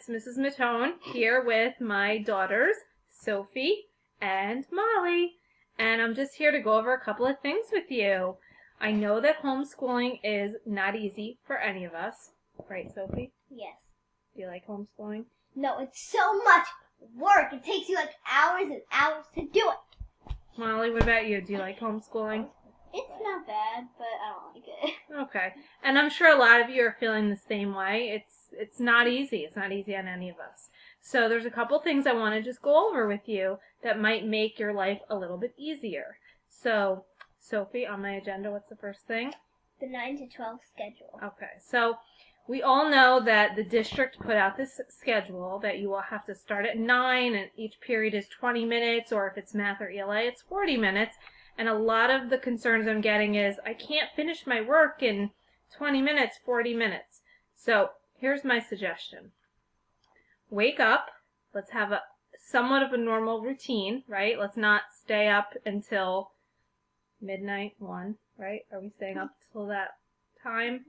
It's Mrs. Matone here with my daughters, Sophie and Molly. And I'm just here to go over a couple of things with you. I know that homeschooling is not easy for any of us. Right, Sophie? Yes. Do you like homeschooling? No, it's so much work. It takes you like hours and hours to do it. Molly, what about you? Do you like homeschooling? It's not bad, but I don't like it. Okay. And I'm sure a lot of you are feeling the same way. It's not easy. It's not easy on any of us. So there's a couple things I want to just go over with you that might make your life a little bit easier. So, Sophie, on my agenda, what's the first thing? The 9 to 12 schedule. Okay. So we all know that the district put out this schedule that you will have to start at 9 and each period is 20 minutes, or if it's math or ELA, it's 40 minutes. And a lot of the concerns I'm getting is, I can't finish my work in 20 minutes, 40 minutes. So here's my suggestion. Wake up. Let's have a somewhat of a normal routine, right? Let's not stay up until midnight, 1, right? Are we staying up till that time?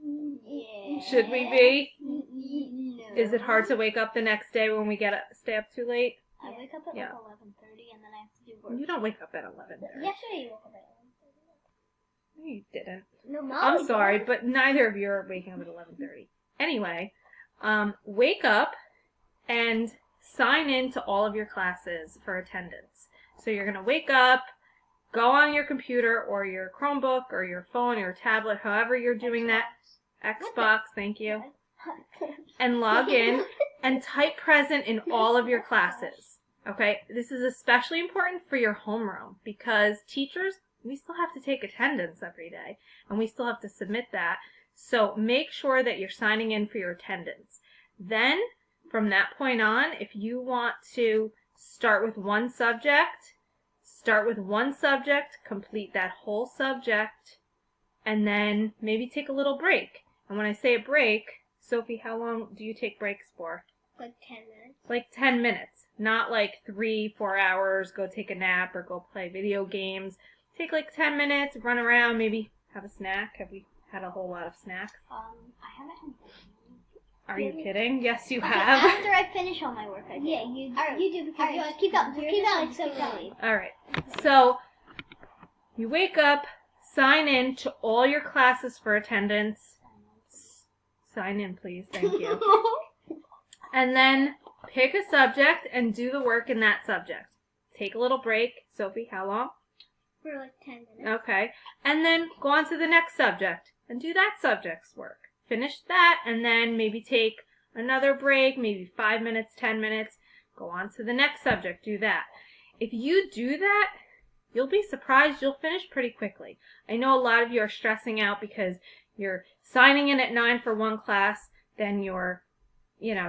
Yeah. Should we be? No. Is it hard to wake up the next day when we stay up too late? I wake up at Yeah. like 11:30 and then I have to do work. You don't wake up at 11:30. Yesterday you woke up at 11:30. No, you didn't. No, Mom. I'm sorry, but neither of you are waking up at 11:30. Anyway, wake up and sign in to all of your classes for attendance. So you're going to wake up, go on your computer or your Chromebook or your phone or your tablet, however you're doing that. Xbox, thank you. And log in and type present in all of your classes. Okay, this is especially important for your homeroom because teachers, we still have to take attendance every day and we still have to submit that. So make sure that you're signing in for your attendance. Then from that point on, if you want to start with one subject, complete that whole subject, and then maybe take a little break. And when I say a break, Sophie, how long do you take breaks for? Like 10 minutes. Like 10 minutes. Not like 3-4 hours, go take a nap or go play video games. Take like 10 minutes, run around, maybe have a snack. Have we had a whole lot of snacks? I haven't had that. Are you kidding? Yes, you Okay, have. after I finish all my work, I do. Yeah, you do because you just keep going. Keep going. All right. So you wake up, sign in to all your classes for attendance. Sign in, please. Thank you. And then pick a subject and do the work in that subject. Take a little break. Sophie, how long? For like 10 minutes. Okay. And then go on to the next subject and do that subject's work. Finish that and then maybe take another break, maybe 5 minutes, 10 minutes. Go on to the next subject. Do that. If you do that, you'll be surprised. You'll finish pretty quickly. I know a lot of you are stressing out because you're signing in at 9 for one class, then you're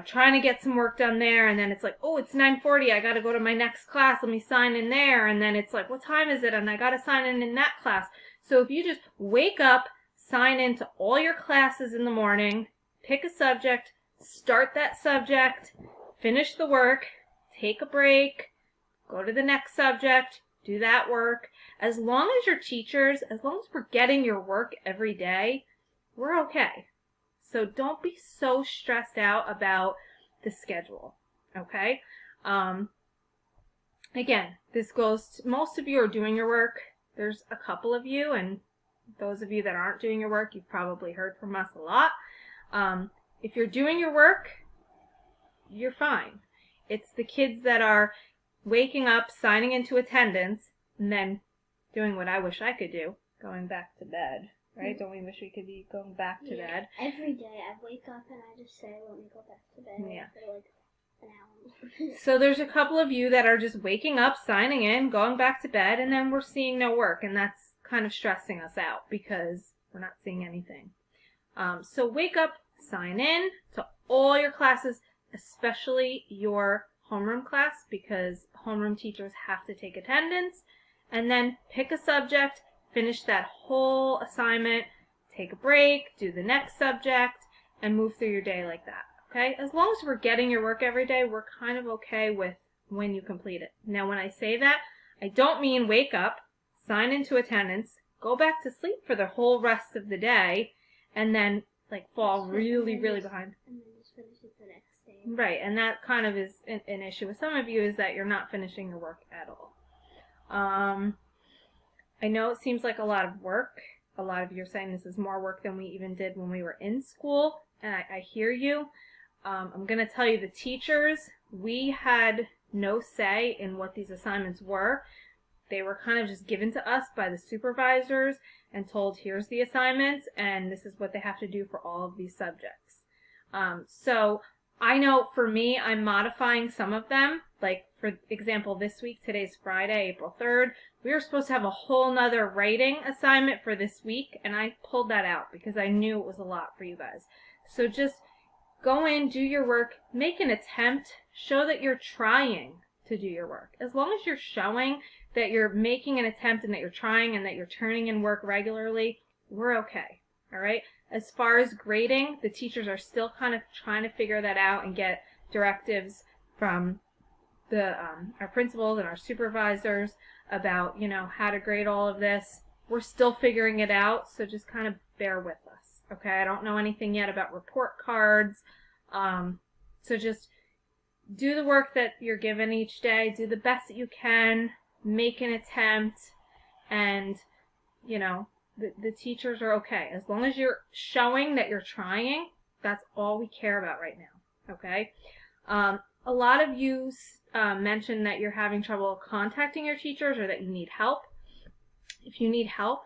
trying to get some work done there, and then it's like, oh, it's 9:40, I got to go to my next class, let me sign in there, and then it's like, what time is it, and I got to sign in that class. So if you just wake up, sign in to all your classes in the morning, pick a subject, start that subject, finish the work, take a break, go to the next subject, do that work. As long as we're getting your work every day, we're okay. So don't be so stressed out about the schedule, okay? Again, this goes to, most of you are doing your work. There's a couple of you, and those of you that aren't doing your work, you've probably heard from us a lot. If you're doing your work, you're fine. It's the kids that are waking up, signing into attendance, and then doing what I wish I could do, going back to bed. Right? Don't we wish we could be going back to bed? Every day I wake up and I just say, let me go back to bed. Yeah. For like an hour. So there's a couple of you that are just waking up, signing in, going back to bed, and then we're seeing no work, and that's kind of stressing us out because we're not seeing anything. So wake up, sign in to all your classes, especially your homeroom class, because homeroom teachers have to take attendance, and then pick a subject, finish that whole assignment, take a break, do the next subject, and move through your day like that, okay? As long as we're getting your work every day, we're kind of okay with when you complete it. Now, when I say that, I don't mean wake up, sign into attendance, go back to sleep for the whole rest of the day, and then, fall really, really behind. And then just finish it the next day. Right, and that kind of is an issue with some of you, is that you're not finishing your work at all. I know it seems like a lot of work. A lot of you are saying this is more work than we even did when we were in school, and I hear you. I'm going to tell you, the teachers, we had no say in what these assignments were. They were kind of just given to us by the supervisors and told, here's the assignments, and this is what they have to do for all of these subjects. So I know for me, I'm modifying some of them. Like, for example, this week, today's Friday, April 3rd, we were supposed to have a whole nother writing assignment for this week, and I pulled that out because I knew it was a lot for you guys. So just go in, do your work, make an attempt, show that you're trying to do your work. As long as you're showing that you're making an attempt and that you're trying and that you're turning in work regularly, we're okay. All right? As far as grading, the teachers are still kind of trying to figure that out and get directives from our principals and our supervisors about, how to grade all of this. We're still figuring it out, so just kind of bear with us. Okay? I don't know anything yet about report cards. So just do the work that you're given each day. Do the best that you can. Make an attempt, and the teachers are okay. As long as you're showing that you're trying, that's all we care about right now. Okay? A lot of you mentioned that you're having trouble contacting your teachers, or that you need help. If you need help,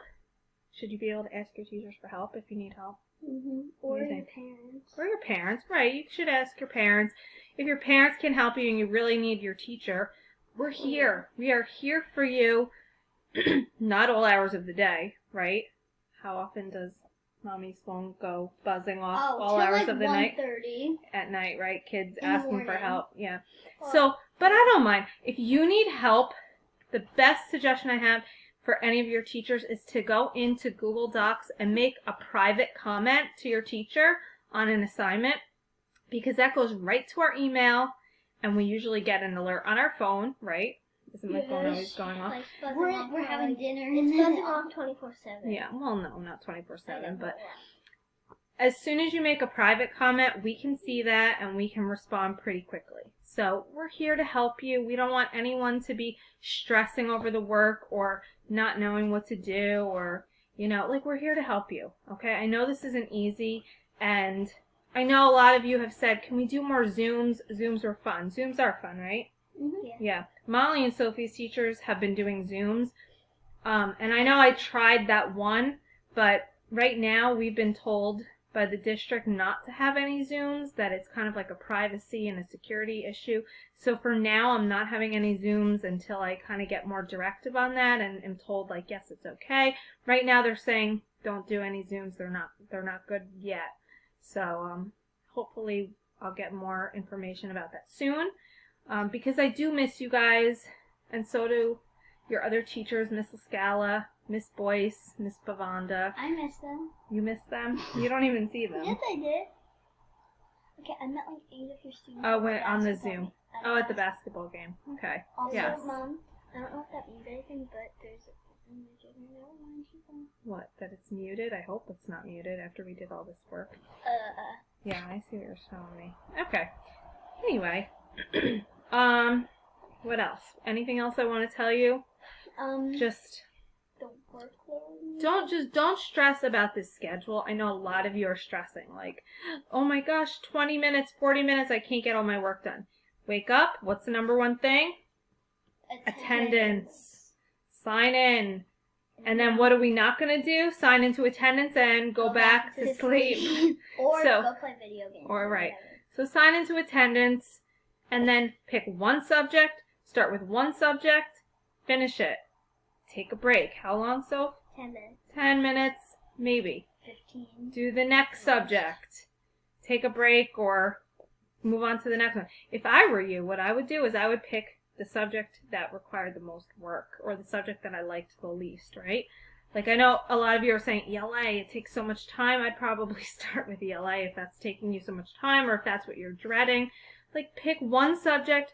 should you be able to ask your teachers for help if you need help? Mm-hmm. Or your parents. Or your parents, right. You should ask your parents. If your parents can help you and you really need your teacher, we're here. We are here for you. Not all hours of the day, right? How often does Mommy's phone go buzzing off? All hours of the night? 1:30 at night, right? Kids asking for help. Yeah. Or, So, but I don't mind. If you need help, the best suggestion I have for any of your teachers is to go into Google Docs and make a private comment to your teacher on an assignment, because that goes right to our email, and we usually get an alert on our phone, right? Isn't my phone always going off? Like we're having dinner. It's buzzing off 24/7. Yeah, well, no, not 24/7, but as soon as you make a private comment, we can see that and we can respond pretty quickly. So we're here to help you. We don't want anyone to be stressing over the work or not knowing what to do, or, we're here to help you. Okay? I know this isn't easy, and I know a lot of you have said, can we do more Zooms? Zooms are fun. Zooms are fun, right? Mm-hmm. Yeah. Molly and Sophie's teachers have been doing Zooms. And I know I tried that one, but right now we've been told by the district not to have any Zooms, that it's kind of like a privacy and a security issue. So for now, I'm not having any Zooms until I kind of get more directive on that and am told, yes, it's okay. Right now they're saying don't do any Zooms. They're not good yet. So hopefully I'll get more information about that soon, because I do miss you guys, and so do your other teachers, Miss Lascala, Miss Boyce, Miss Bavanda. I miss them. You miss them? You don't even see them. Yes, I did. Okay, I met 8 of your students. Oh, on the Zoom. At the basketball game. Okay. Also, yes. Mom, I don't know if that means anything, but there's What? That it's muted? I hope it's not muted after we did all this work. Yeah, I see what you're showing me. Okay. Anyway. What else? Anything else I want to tell you? Just the workload. Don't stress about this schedule. I know a lot of you are stressing. Oh my gosh, 20 minutes, 40 minutes, I can't get all my work done. Wake up. What's the number one thing? Attendance. Sign in. And then what are we not going to do? Sign into attendance and go back to sleep. Or go play video games. Or right. So sign into attendance and then pick one subject. Start with one subject. Finish it. Take a break. How long, Soph? 10 minutes. 10 minutes, maybe. 15. Do the next subject. Take a break or move on to the next one. If I were you, what I would do is I would pick the subject that required the most work, or the subject that I liked the least, right? I know a lot of you are saying ELA, it takes so much time. I'd probably start with ELA if that's taking you so much time, or if that's what you're dreading. Pick one subject,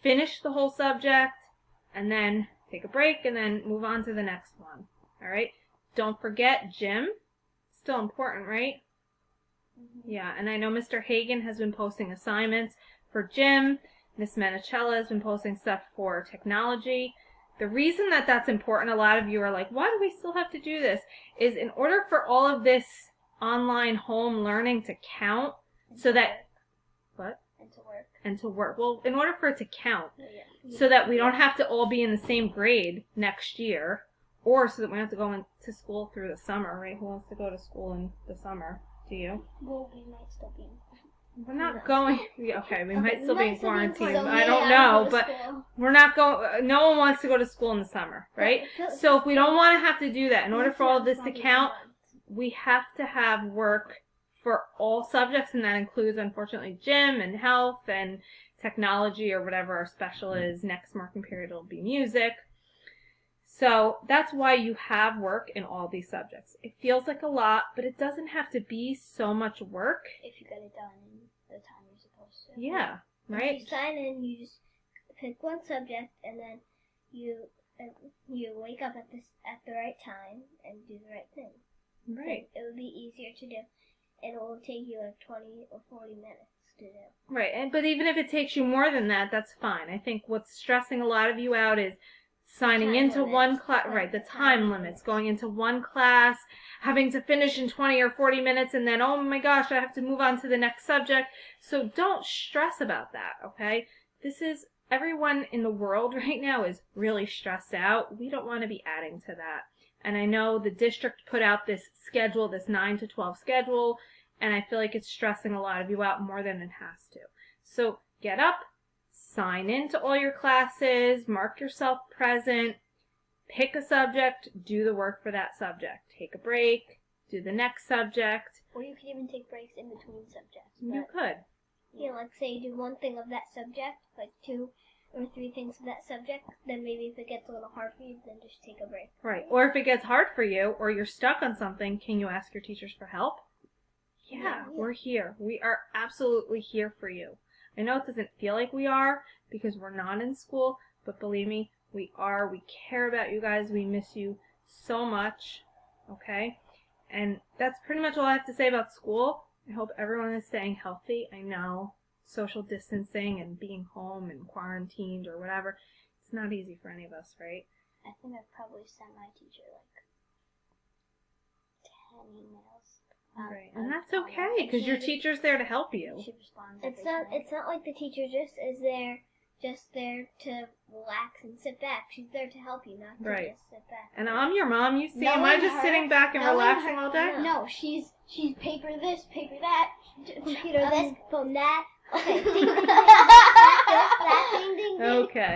finish the whole subject, and then take a break, and then move on to the next one. All right? Don't forget gym. Still important, right? Yeah, and I know Mr. Hagan has been posting assignments for gym. Miss Manicella has been posting stuff for technology. The reason that that's important, a lot of you are like, why do we still have to do this? Is in order for all of this online home learning to count, so that, what? And to work. Well, in order for it to count, so that we don't have to all be in the same grade next year, or so that we don't have to go into school through the summer, right? Who wants to go to school in the summer? Do you? Well, we might still be. We're not going. Yeah, okay, we might still be in quarantine. So I don't know, but we're not going. No one wants to go to school in the summer, right? So if we don't want to have to do that, in order for all of this to count, we have to have work for all subjects, and that includes, unfortunately, gym and health and technology or whatever our special is. Next marking period will be music. So that's why you have work in all these subjects. It feels like a lot, but it doesn't have to be so much work. If you get it done in the time you're supposed to. Yeah, right? If you sign in, you just pick one subject, and then you wake up at the right time and do the right thing. Right. It would be easier to do, and it will take you like 20 or 40 minutes to do. Right, but even if it takes you more than that, that's fine. I think what's stressing a lot of you out is signing into one class, right, the time limits, going into one class, having to finish in 20 or 40 minutes, and then, oh my gosh, I have to move on to the next subject. So don't stress about that, okay? Everyone in the world right now is really stressed out. We don't want to be adding to that. And I know the district put out this schedule, this 9 to 12 schedule, and I feel like it's stressing a lot of you out more than it has to. So get up, sign into all your classes, mark yourself present, pick a subject, do the work for that subject. Take a break, do the next subject. Or you could even take breaks in between subjects. You could. Yeah, like say you do one thing of that subject, like 2 or 3 things of that subject, then maybe if it gets a little hard for you, then just take a break. Right. Or if it gets hard for you, or you're stuck on something, can you ask your teachers for help? Yeah, we're here. We are absolutely here for you. I know it doesn't feel like we are because we're not in school, but believe me, we are. We care about you guys. We miss you so much, okay? And that's pretty much all I have to say about school. I hope everyone is staying healthy. I know social distancing and being home and quarantined or whatever, it's not easy for any of us, right? I think I've probably sent my teacher like 10 emails. Right, and that's okay because your teacher's there to help you. She responds. It's not like the teacher just there to relax and sit back. She's there to help you, not to just sit back. And I'm your mom. You see, am I just sitting back and relaxing all day? No, she's paper this, paper that, computer this, phone that. Okay, ding, ding, ding, that, ding, ding, ding. Okay.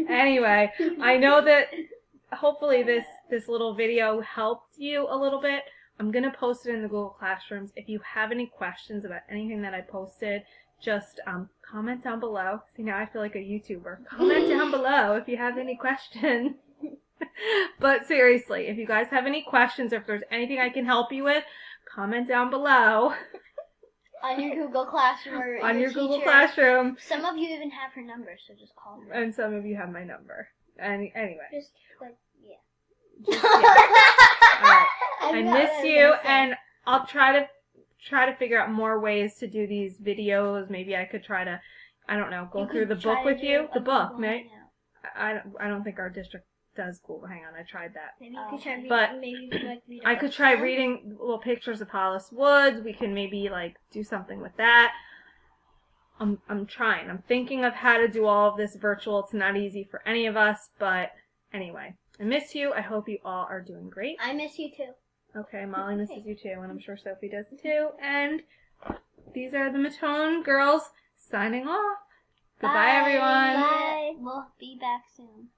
Anyway, I know that hopefully this little video helped you a little bit. I'm going to post it in the Google Classrooms. If you have any questions about anything that I posted, just comment down below. See, now I feel like a YouTuber. Comment down below if you have any questions. But seriously, if you guys have any questions or if there's anything I can help you with, comment down below. On your Google Classroom or on your teacher. Google Classroom. Some of you even have her number, so just call her. And some of you have my number. Anyway. Just like, yeah. All right. I miss you, and I'll try to figure out more ways to do these videos. Maybe I could try to, I don't know, go through the book with you. The book, right? I don't think our district does Google Hangout. I tried that. Maybe you could try reading, but maybe read I could try reading little pictures of Hollis Woods. We can maybe like do something with that. I'm trying. I'm thinking of how to do all of this virtual. It's not easy for any of us, but anyway, I miss you. I hope you all are doing great. I miss you too. Okay, Molly misses you too, and I'm sure Sophie does too. And these are the Matone girls signing off. Goodbye, everyone. Bye. We'll be back soon.